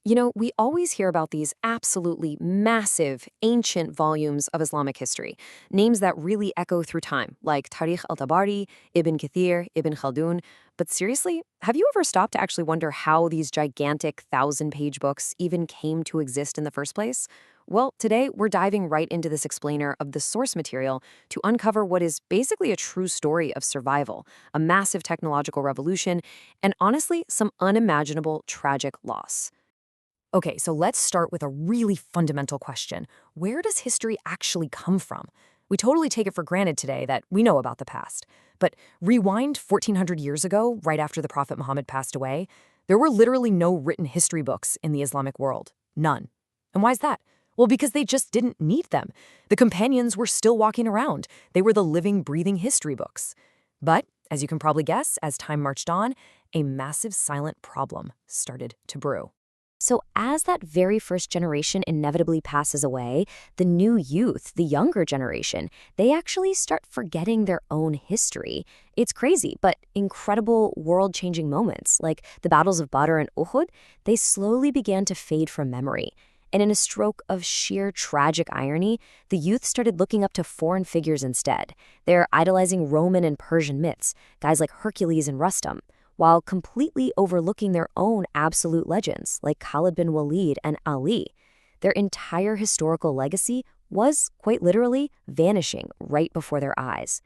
We always hear about these absolutely massive, ancient volumes of Islamic history, names that really echo through time, like Tarikh al-Tabari, Ibn Kathir, Ibn Khaldun. But seriously, have you ever stopped to actually wonder how these gigantic 1,000-page books even came to exist in the first place? Well, today we're diving right into this explainer of the source material to uncover what is basically a true story of survival, a massive technological revolution, and honestly, some unimaginable tragic loss. Okay, so let's start with a really fundamental question. Where does history actually come from? We totally take it for granted today that we know about the past. But rewind 1,400 years ago, right after the Prophet Muhammad passed away, there were literally no written history books in the Islamic world. None. And why is that? Well, because they just didn't need them. The companions were still walking around. They were the living, breathing history books. But, as you can probably guess, as time marched on, a massive silent problem started to brew. So, as that very first generation inevitably passes away, the new youth, the younger generation, they actually start forgetting their own history. It's crazy, but incredible world-changing moments, like the battles of Badr and Uhud, they slowly began to fade from memory. And in a stroke of sheer tragic irony, the youth started looking up to foreign figures instead. They're idolizing Roman and Persian myths, guys like Hercules and Rustum, while completely overlooking their own absolute legends like Khalid bin Walid and Ali. Their entire historical legacy was, quite literally, vanishing right before their eyes.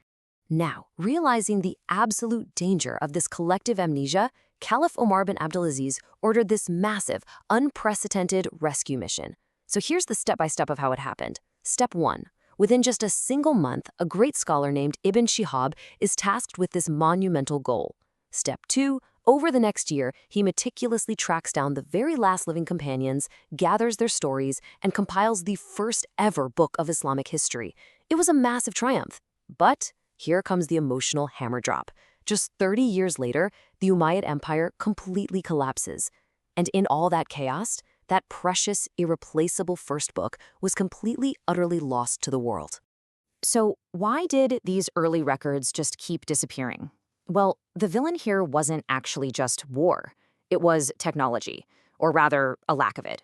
Now, realizing the absolute danger of this collective amnesia, Caliph Omar bin Abdulaziz ordered this massive, unprecedented rescue mission. So here's the step-by-step of how it happened. Step 1. Within just a single month, a great scholar named Ibn Shihab is tasked with this monumental goal. Step 2, over the next year, he meticulously tracks down the very last living companions, gathers their stories, and compiles the first ever book of Islamic history. It was a massive triumph. But here comes the emotional hammer drop. Just 30 years later, the Umayyad Empire completely collapses. And in all that chaos, that precious, irreplaceable first book was completely, utterly lost to the world. So why did these early records just keep disappearing? Well, the villain here wasn't actually just war. It was technology, or rather, a lack of it.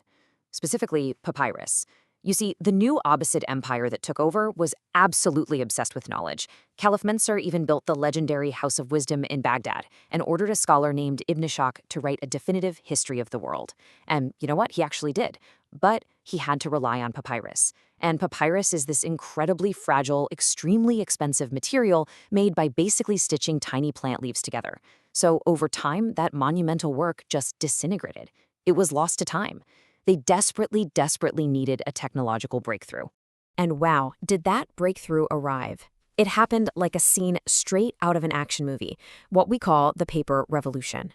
Specifically, papyrus. You see, the new Abbasid Empire that took over was absolutely obsessed with knowledge. Caliph Mansur even built the legendary House of Wisdom in Baghdad and ordered a scholar named Ibn Ishaq to write a definitive history of the world. And you know what? He actually did. But he had to rely on papyrus. And papyrus is this incredibly fragile, extremely expensive material made by basically stitching tiny plant leaves together. So over time, that monumental work just disintegrated. It was lost to time. They desperately, desperately needed a technological breakthrough. And wow, did that breakthrough arrive? It happened like a scene straight out of an action movie, what we call the paper revolution.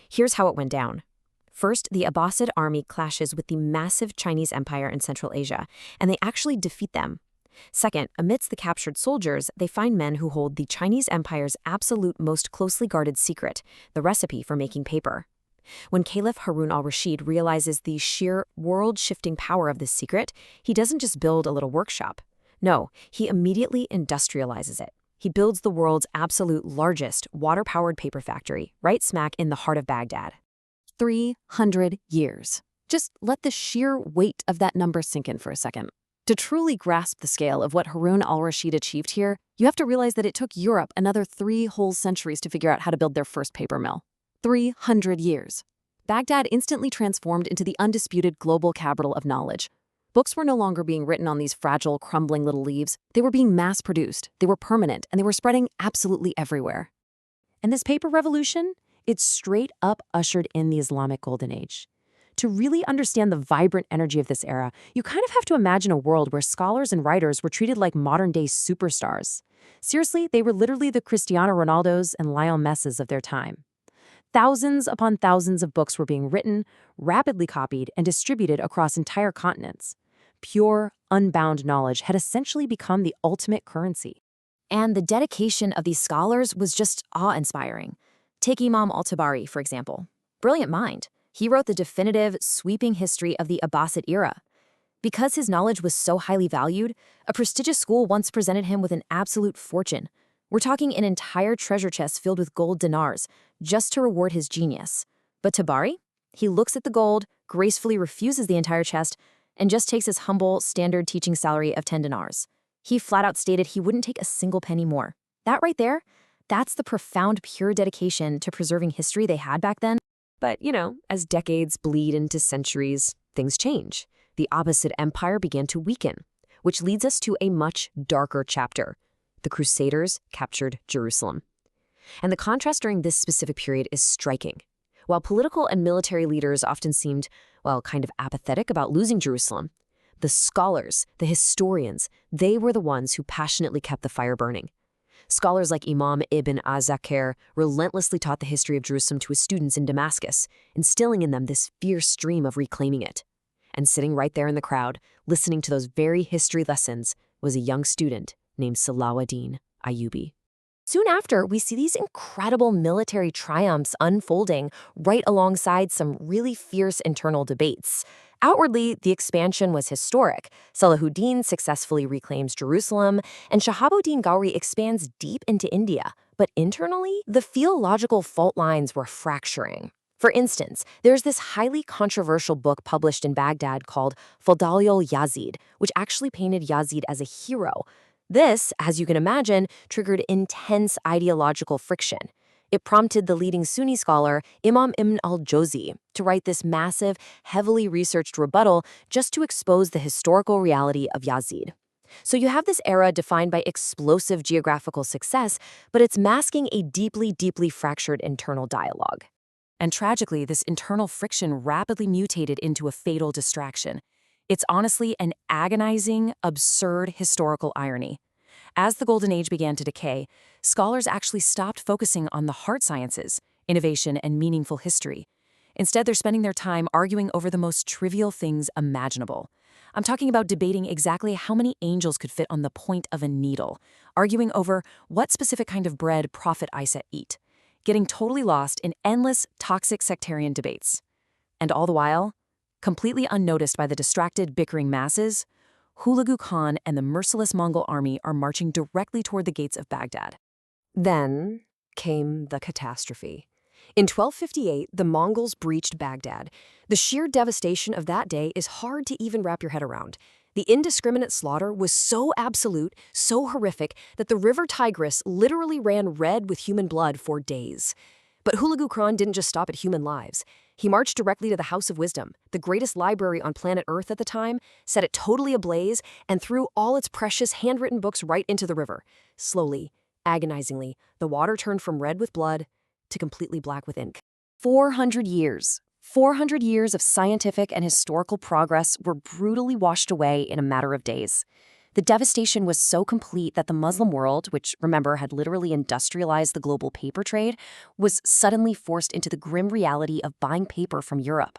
Here's how it went down. First, the Abbasid army clashes with the massive Chinese empire in Central Asia, and they actually defeat them. Second, amidst the captured soldiers, they find men who hold the Chinese empire's absolute most closely guarded secret, the recipe for making paper. When Caliph Harun al-Rashid realizes the sheer world-shifting power of this secret, he doesn't just build a little workshop. No, he immediately industrializes it. He builds the world's absolute largest water-powered paper factory, right smack in the heart of Baghdad. 300 years. Just let the sheer weight of that number sink in for a second. To truly grasp the scale of what Harun al-Rashid achieved here, you have to realize that it took Europe another 3 whole centuries to figure out how to build their first paper mill. 300 years. Baghdad instantly transformed into the undisputed global capital of knowledge. Books were no longer being written on these fragile, crumbling little leaves. They were being mass-produced, they were permanent, and they were spreading absolutely everywhere. And this paper revolution? It straight up ushered in the Islamic Golden Age. To really understand the vibrant energy of this era, you kind of have to imagine a world where scholars and writers were treated like modern-day superstars. Seriously, they were literally the Cristiano Ronaldos and Lionel Messis of their time. Thousands upon thousands of books were being written, rapidly copied, and distributed across entire continents. Pure, unbound knowledge had essentially become the ultimate currency. And the dedication of these scholars was just awe-inspiring. Take Imam al-Tabari, for example. Brilliant mind. He wrote the definitive, sweeping history of the Abbasid era. Because his knowledge was so highly valued, a prestigious school once presented him with an absolute fortune. We're talking an entire treasure chest filled with gold dinars, just to reward his genius. But Tabari? He looks at the gold, gracefully refuses the entire chest, and just takes his humble, standard teaching salary of 10 dinars. He flat out stated he wouldn't take a single penny more. That right there, that's the profound, pure dedication to preserving history they had back then. But, as decades bleed into centuries, things change. The Abbasid Empire began to weaken, which leads us to a much darker chapter. The Crusaders captured Jerusalem. And the contrast during this specific period is striking. While political and military leaders often seemed, kind of apathetic about losing Jerusalem, the scholars, the historians, they were the ones who passionately kept the fire burning. Scholars like Imam Ibn az-Zakir relentlessly taught the history of Jerusalem to his students in Damascus, instilling in them this fierce dream of reclaiming it. And sitting right there in the crowd, listening to those very history lessons, was a young student named Salahuddin Ayyubi. Soon after, we see these incredible military triumphs unfolding right alongside some really fierce internal debates. Outwardly, the expansion was historic. Salahuddin successfully reclaims Jerusalem, and Shahabuddin Gauri expands deep into India. But internally, the theological fault lines were fracturing. For instance, there's this highly controversial book published in Baghdad called Fadail Yazid, which actually painted Yazid as a hero. This, as you can imagine, triggered intense ideological friction. It prompted the leading Sunni scholar, Imam Ibn al-Jawzi, to write this massive, heavily researched rebuttal just to expose the historical reality of Yazid. So you have this era defined by explosive geographical success, but it's masking a deeply, deeply fractured internal dialogue. And tragically, this internal friction rapidly mutated into a fatal distraction. It's honestly an agonizing, absurd historical irony. As the Golden Age began to decay, scholars actually stopped focusing on the hard sciences, innovation, and meaningful history. Instead, they're spending their time arguing over the most trivial things imaginable. I'm talking about debating exactly how many angels could fit on the point of a needle, arguing over what specific kind of bread Prophet Isa eat, getting totally lost in endless, toxic sectarian debates. And all the while, completely unnoticed by the distracted, bickering masses, Hulagu Khan and the merciless Mongol army are marching directly toward the gates of Baghdad. Then came the catastrophe. In 1258, the Mongols breached Baghdad. The sheer devastation of that day is hard to even wrap your head around. The indiscriminate slaughter was so absolute, so horrific, that the river Tigris literally ran red with human blood for days. But Hulagu Khan didn't just stop at human lives. He marched directly to the House of Wisdom, the greatest library on planet Earth at the time, set it totally ablaze, and threw all its precious handwritten books right into the river. Slowly, agonizingly, the water turned from red with blood to completely black with ink. 400 years. 400 years of scientific and historical progress were brutally washed away in a matter of days. The devastation was so complete that the Muslim world, which, remember, had literally industrialized the global paper trade, was suddenly forced into the grim reality of buying paper from Europe.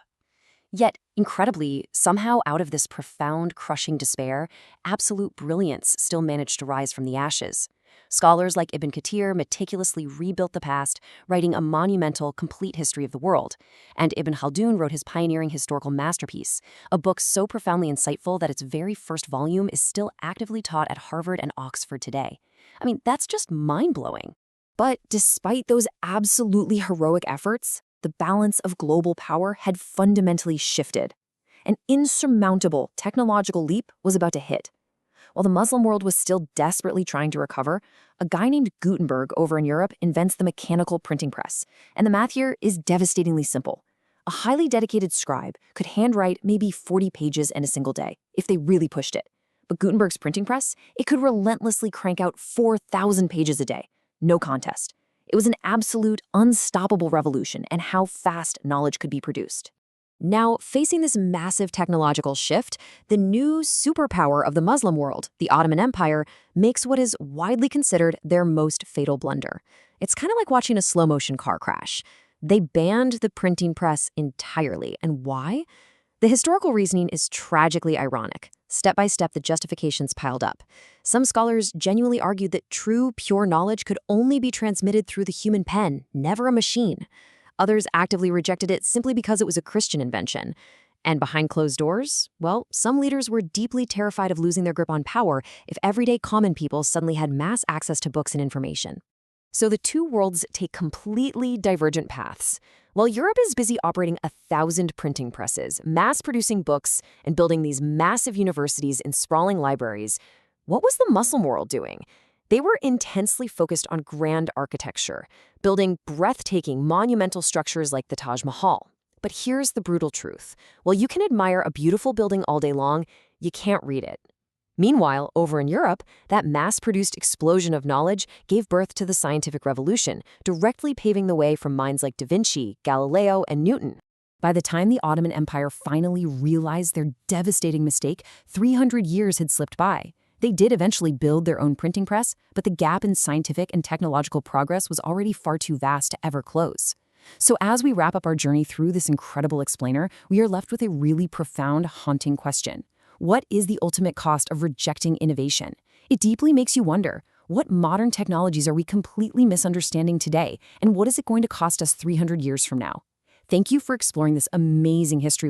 Yet, incredibly, somehow out of this profound, crushing despair, absolute brilliance still managed to rise from the ashes. Scholars like Ibn Kathir meticulously rebuilt the past, writing a monumental, complete history of the world. And Ibn Khaldun wrote his pioneering historical masterpiece, a book so profoundly insightful that its very first volume is still actively taught at Harvard and Oxford today. I mean, that's just mind-blowing. But despite those absolutely heroic efforts, the balance of global power had fundamentally shifted. An insurmountable technological leap was about to hit. While the Muslim world was still desperately trying to recover, a guy named Gutenberg over in Europe invents the mechanical printing press. And the math here is devastatingly simple. A highly dedicated scribe could handwrite maybe 40 pages in a single day, if they really pushed it. But Gutenberg's printing press, it could relentlessly crank out 4,000 pages a day. No contest. It was an absolute, unstoppable revolution in how fast knowledge could be produced. Now, facing this massive technological shift, the new superpower of the Muslim world, the Ottoman Empire, makes what is widely considered their most fatal blunder. It's kind of like watching a slow-motion car crash. They banned the printing press entirely. And why? The historical reasoning is tragically ironic. Step by step, the justifications piled up. Some scholars genuinely argued that true, pure knowledge could only be transmitted through the human pen, never a machine. Others actively rejected it simply because it was a Christian invention. And behind closed doors, well, some leaders were deeply terrified of losing their grip on power if everyday common people suddenly had mass access to books and information. So the two worlds take completely divergent paths. While Europe is busy operating 1,000 printing presses, mass-producing books, and building these massive universities and sprawling libraries, what was the Muslim world doing? They were intensely focused on grand architecture, building breathtaking, monumental structures like the Taj Mahal. But here's the brutal truth. While you can admire a beautiful building all day long, you can't read it. Meanwhile, over in Europe, that mass-produced explosion of knowledge gave birth to the scientific revolution, directly paving the way for minds like Da Vinci, Galileo, and Newton. By the time the Ottoman Empire finally realized their devastating mistake, 300 years had slipped by. They did eventually build their own printing press, but the gap in scientific and technological progress was already far too vast to ever close. So as we wrap up our journey through this incredible explainer, we are left with a really profound, haunting question. What is the ultimate cost of rejecting innovation? It deeply makes you wonder, what modern technologies are we completely misunderstanding today, and what is it going to cost us 300 years from now? Thank you for exploring this amazing history